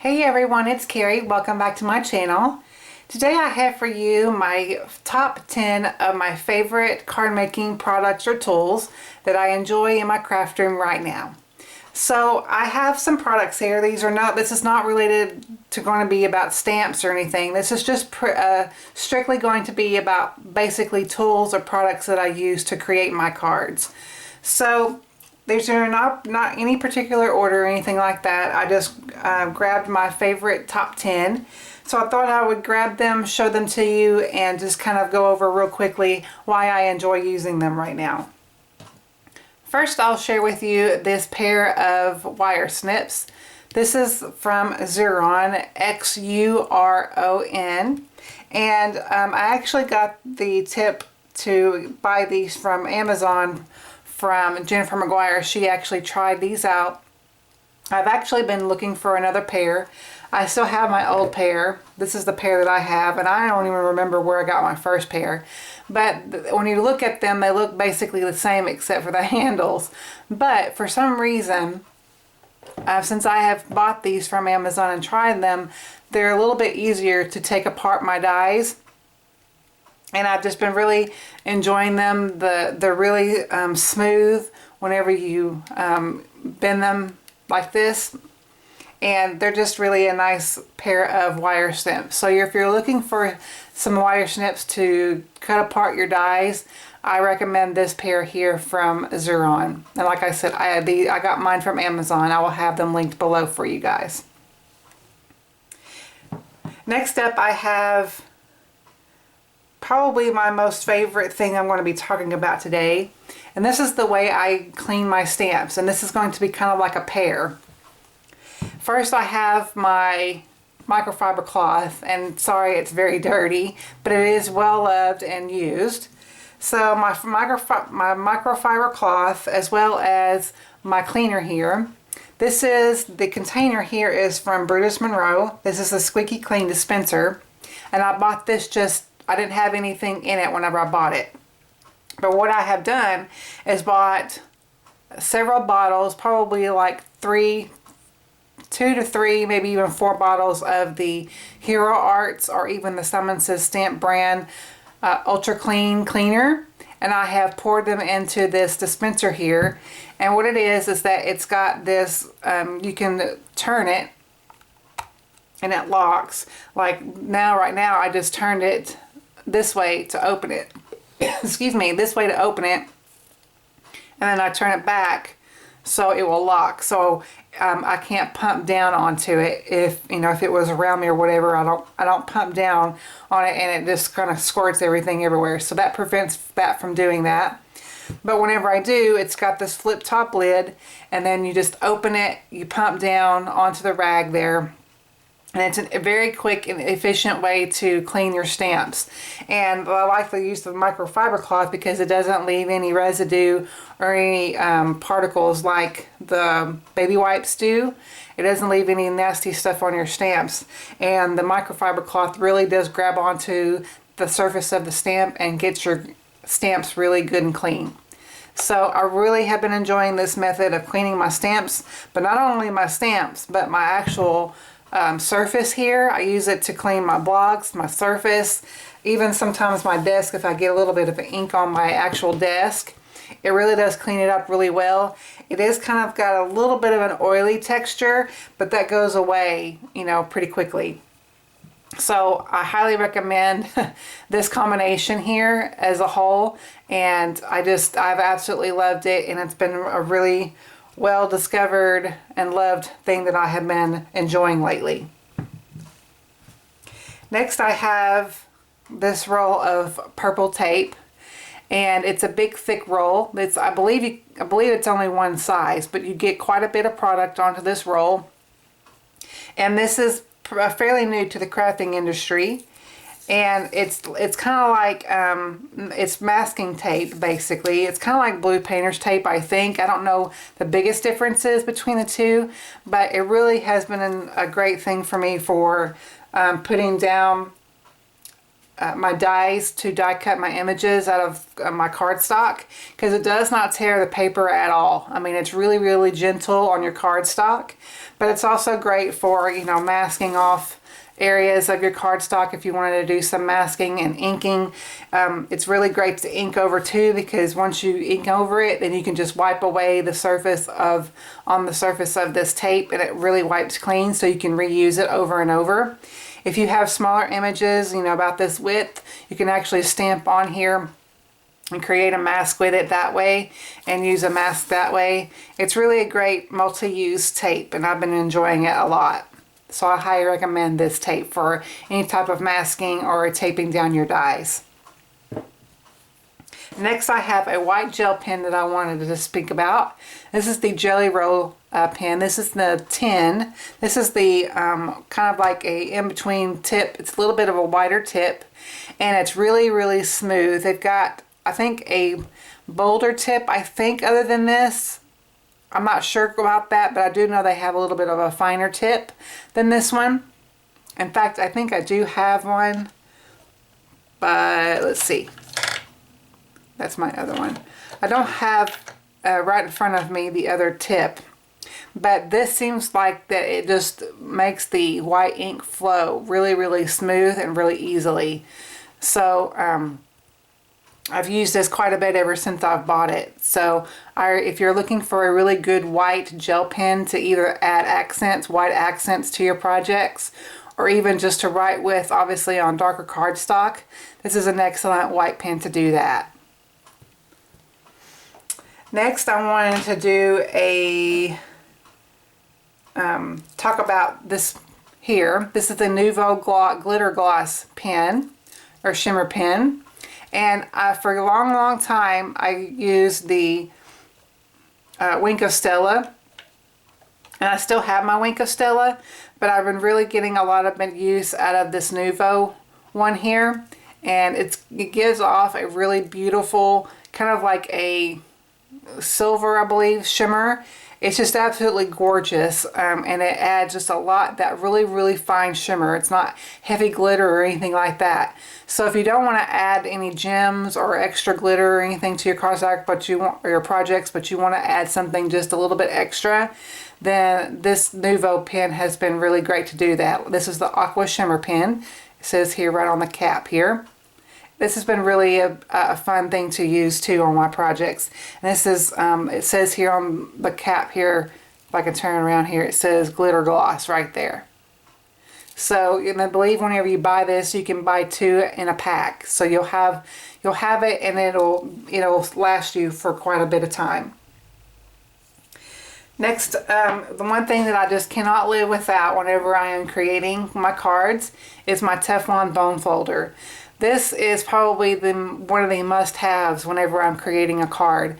Hey everyone, it's Carrie. Welcome back to my channel. Today I have for you my top 10 of my favorite card making products or tools that I enjoy in my craft room right now. So I have some products here. This is not related to going to be about stamps or anything. This is just strictly going to be about basically tools or products that I use to create my cards. So these are not any particular order or anything like that. I just grabbed my favorite top 10. So I thought I would grab them, show them to you, and just kind of go over real quickly why I enjoy using them right now. First, I'll share with you this pair of wire snips. This is from Xuron, Xuron. And I actually got the tip to buy these from Amazon from Jennifer McGuire. She actually tried these out. I've actually been looking for another pair. I still have my old pair. This is the pair that I have, and I don't even remember where I got my first pair. But when you look at them, they look basically the same except for the handles. But for some reason, since I have bought these from Amazon and tried them, they're a little bit easier to take apart my dies. And I've just been really enjoying them. They're really smooth whenever you bend them like this. And they're just really a nice pair of wire snips. So if you're looking for some wire snips to cut apart your dies, I recommend this pair here from Xuron. And like I said, I got mine from Amazon. I will have them linked below for you guys. Next up, I have probably my most favorite thing I'm going to be talking about today. And this is the way I clean my stamps. And this is going to be kind of like a pair. First, I have my microfiber cloth, and sorry it's very dirty, but it is well loved and used. So my microfiber cloth, as well as my cleaner here. The container here is from Brutus Monroe. This is a squeaky clean dispenser, and I bought this I didn't have anything in it whenever I bought it. But what I have done is bought several bottles, probably like 2 to 3, maybe even 4 bottles of the Hero Arts or even the Simmons' Stamp brand Ultra Clean Cleaner. And I have poured them into this dispenser here. And what it is that it's got this, you can turn it and it locks. Like right now I just turned it this way to open it. Excuse me, this way to open it. And then I turn it back so it will lock. So I can't pump down onto it. If it was around me or whatever, I don't pump down on it, and it just kind of squirts everything everywhere. So that prevents that from doing that. But whenever I do, it's got this flip top lid, and then you just open it, you pump down onto the rag there. And it's a very quick and efficient way to clean your stamps. And I like the use of microfiber cloth because it doesn't leave any residue or any particles like the baby wipes do. It doesn't leave any nasty stuff on your stamps. And the microfiber cloth really does grab onto the surface of the stamp and gets your stamps really good and clean. So I really have been enjoying this method of cleaning my stamps, but not only my stamps, but my actual surface here. I use it to clean my blocks, my surface, even sometimes my desk if I get a little bit of ink on my actual desk. It really does clean it up really well. It is kind of got a little bit of an oily texture, but that goes away, pretty quickly. So I highly recommend this combination here as a whole, and I've absolutely loved it, and it's been a really well discovered and loved thing that I have been enjoying lately. Next, I have this roll of purple tape, and it's a big thick roll. I believe it's only one size, but you get quite a bit of product onto this roll. And this is fairly new to the crafting industry. And it's kind of like, it's masking tape, basically. It's kind of like blue painter's tape, I think. I don't know the biggest differences between the two, but it really has been a great thing for me for putting down my dies to die cut my images out of my cardstock, because it does not tear the paper at all. I mean, it's really, really gentle on your cardstock, but it's also great for, you know, masking off areas of your cardstock if you wanted to do some masking and inking. It's really great to ink over too, because once you ink over it, then you can just wipe away the surface on the surface of this tape, and it really wipes clean, so you can reuse it over and over. If you have smaller images, you know, about this width, you can actually stamp on here and create a mask with it that way and use a mask that way. It's really a great multi-use tape, and I've been enjoying it a lot. So I highly recommend this tape for any type of masking or taping down your dies. Next, I have a white gel pen that I wanted to speak about. This is the Jelly Roll pen. This is the 10. This is the kind of like a in-between tip. It's a little bit of a wider tip, and it's really, really smooth. They've got, I think, a bolder tip, I think, other than this. I'm not sure about that, but I do know they have a little bit of a finer tip than this one. In fact, I think I do have one, but let's see. That's my other one. I don't have right in front of me the other tip, but this seems like that it just makes the white ink flow really, really smooth and really easily. So I've used this quite a bit ever since I've bought it. So if you're looking for a really good white gel pen to either add accents, white accents to your projects, or even just to write with, obviously on darker cardstock, this is an excellent white pen to do that. Next, I wanted to do a talk about this here. This is the Nuvo glitter gloss pen or shimmer pen, and for a long, long time I used the Wink of Stella, and I still have my Wink of Stella, but I've been really getting a lot of use out of this Nuvo one here, and it gives off a really beautiful kind of like a silver, I believe, shimmer. It's just absolutely gorgeous, and it adds just a lot, that really, really fine shimmer. It's not heavy glitter or anything like that. So if you don't want to add any gems or extra glitter or anything to your cardstock, but you want, or your projects, but you want to add something just a little bit extra, then this Nuvo pen has been really great to do that. This is the AQUA shimmer pen. It says here right on the cap here. This has been really a fun thing to use too on my projects. And this is, it says here on the cap here, if I can turn around here, it says glitter gloss right there. So, and I believe whenever you buy this, you can buy 2 in a pack. So you'll have it, and it'll last you for quite a bit of time. Next, the one thing that I just cannot live without whenever I am creating my cards is my Teflon bone folder. This is probably one of the must-haves whenever I'm creating a card.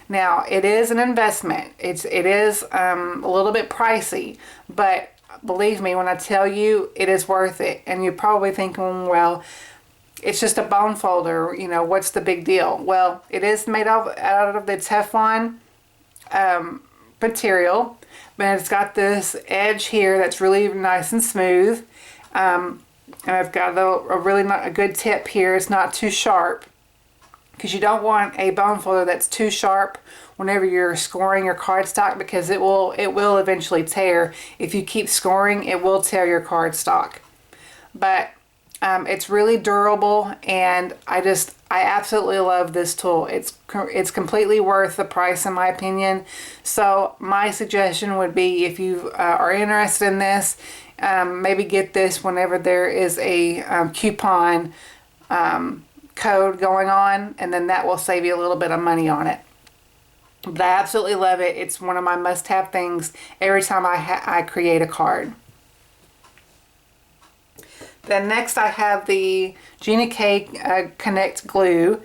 Now, it is an investment. It is a little bit pricey, but believe me when I tell you, it is worth it. And you're probably thinking, well, it's just a bone folder, you know, what's the big deal? Well, it is made out of the Teflon material, but it's got this edge here that's really nice and smooth. And I've got a really good tip here. It's not too sharp, because you don't want a bone folder that's too sharp whenever you're scoring your cardstock, because it will eventually tear. If you keep scoring, it will tear your cardstock. But it's really durable, and I absolutely love this tool. It's completely worth the price in my opinion. So my suggestion would be, if you are interested in this, maybe get this whenever there is a coupon code going on, and then that will save you a little bit of money on it. But I absolutely love it. It's one of my must-have things every time I create a card. Then next I have the Gina Connect glue.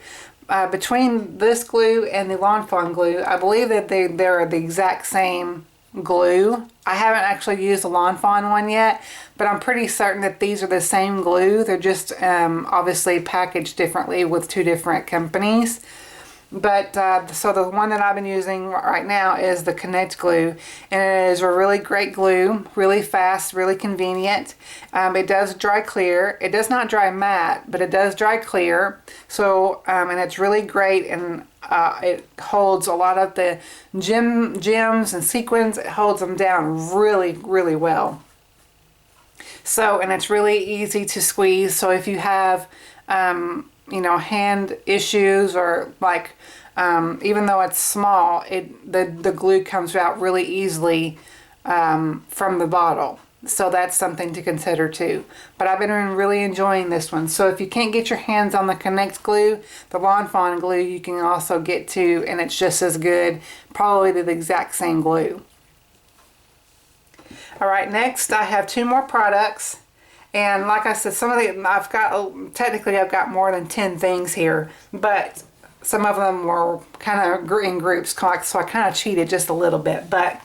Between this glue and the Lawn Fawn glue, I believe that they're the exact same glue. I haven't actually used the Lawn Fawn one yet, but I'm pretty certain that these are the same glue. They're just obviously packaged differently with 2 different companies. But so the one that I've been using right now is the Connect glue, and it is a really great glue, really fast, really convenient. It does dry clear. It does not dry matte, but it does dry clear. So and it's really great, and it holds a lot of the gems and sequins. It holds them down really, really well. So, and it's really easy to squeeze. So if you have you know, hand issues, or like even though it's small, the glue comes out really easily from the bottle. So that's something to consider too. But I've been really enjoying this one. So if you can't get your hands on the Connect glue, the Lawn Fawn glue you can also get too, and it's just as good, probably the exact same glue. All right, next I have 2 more products. And like I said, some of the, I've got more than 10 things here, but some of them were kind of in groups, so I kind of cheated just a little bit. But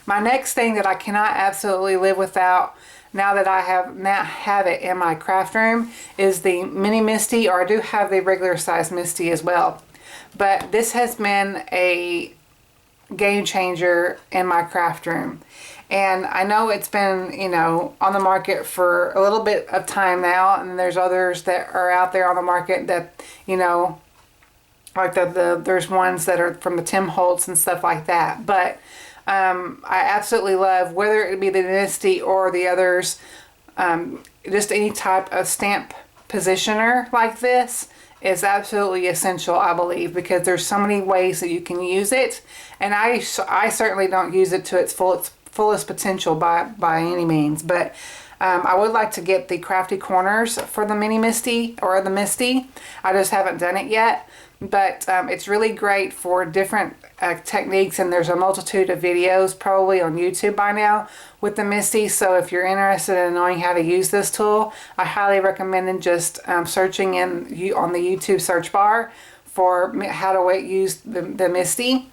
my next thing that I cannot absolutely live without, now that I have it in my craft room, is the mini Misti, or I do have the regular size Misti as well. But this has been a game changer in my craft room. And I know it's been, you know, on the market for a little bit of time now, and there's others that are out there on the market that, you know, like there's ones that are from the Tim Holtz and stuff like that. But I absolutely love, whether it be the Misti or the others, just any type of stamp positioner like this is absolutely essential, I believe, because there's so many ways that you can use it. And I certainly don't use it to its fullest potential by any means, but I would like to get the crafty corners for the mini Misti, or the Misti. I just haven't done it yet, but it's really great for different techniques, and there's a multitude of videos probably on YouTube by now with the Misti. So if you're interested in knowing how to use this tool, I highly recommend just searching on the YouTube search bar for how to use the Misti.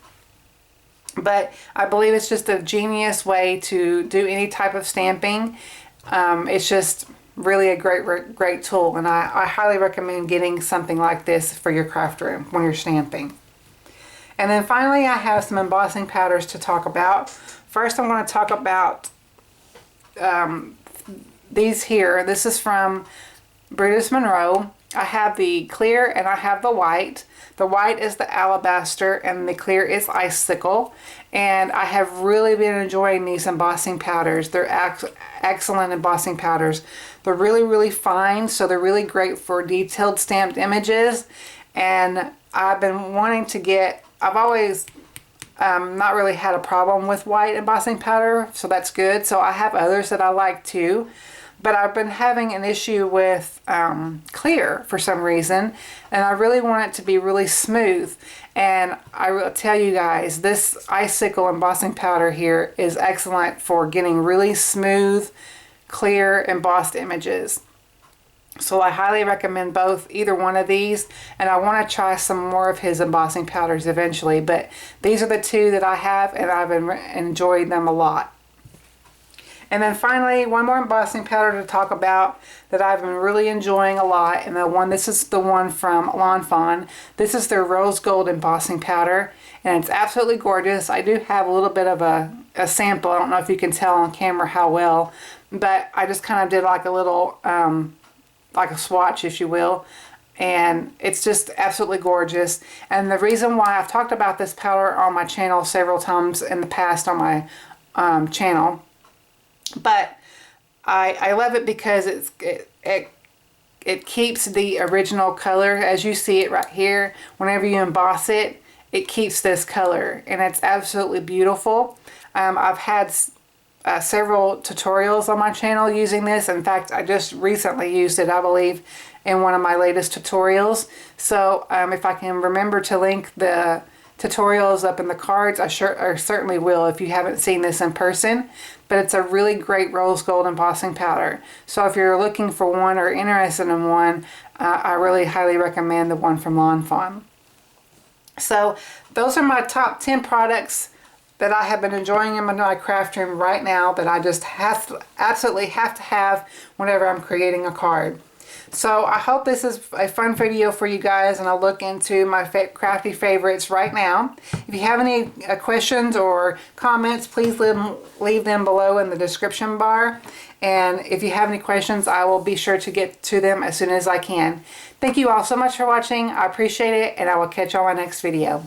But I believe it's just a genius way to do any type of stamping. It's just really a great tool, and I highly recommend getting something like this for your craft room when you're stamping. And then finally, I have some embossing powders to talk about. First, I'm going to talk about these here. This is from Brutus Monroe. I have the clear and I have the white. The white is the Alabaster and the clear is ICICLE. And I have really been enjoying these embossing powders. They're excellent embossing powders. They're really, really fine, so they're really great for detailed stamped images. And I've been wanting to get, I've always not really had a problem with white embossing powder, so that's good. So I have others that I like too. But I've been having an issue with clear for some reason, and I really want it to be really smooth. And I will tell you guys, this ICICLE embossing powder here is excellent for getting really smooth, clear embossed images. So I highly recommend either one of these, and I want to try some more of his embossing powders eventually. But these are the 2 that I have, and I've enjoyed them a lot. And then finally, one more embossing powder to talk about that I've been really enjoying a lot. And this is the one from Lawn Fawn. This is their rose gold embossing powder, and it's absolutely gorgeous. I do have a little bit of a sample. I don't know if you can tell on camera how well, but I just kind of did like a little, like a swatch, if you will. And it's just absolutely gorgeous. And the reason why I've talked about this powder on my channel several times in the past on my channel, but I love it because it keeps the original color as you see it right here. Whenever you emboss it, it keeps this color, and it's absolutely beautiful. I've had several tutorials on my channel using this. In fact, I just recently used it, I believe, in one of my latest tutorials. So if I can remember to link the tutorials up in the cards, I certainly will if you haven't seen this in person. But it's a really great rose gold embossing powder. So if you're looking for one or interested in one, I really highly recommend the one from Lawn Fawn. So those are my top 10 products that I have been enjoying in my craft room right now, that I just absolutely have to have whenever I'm creating a card. So I hope this is a fun video for you guys, and I'll look into my crafty favorites right now. If you have any questions or comments, please leave them below in the description bar. And if you have any questions, I will be sure to get to them as soon as I can. Thank you all so much for watching. I appreciate it, and I will catch you on my next video.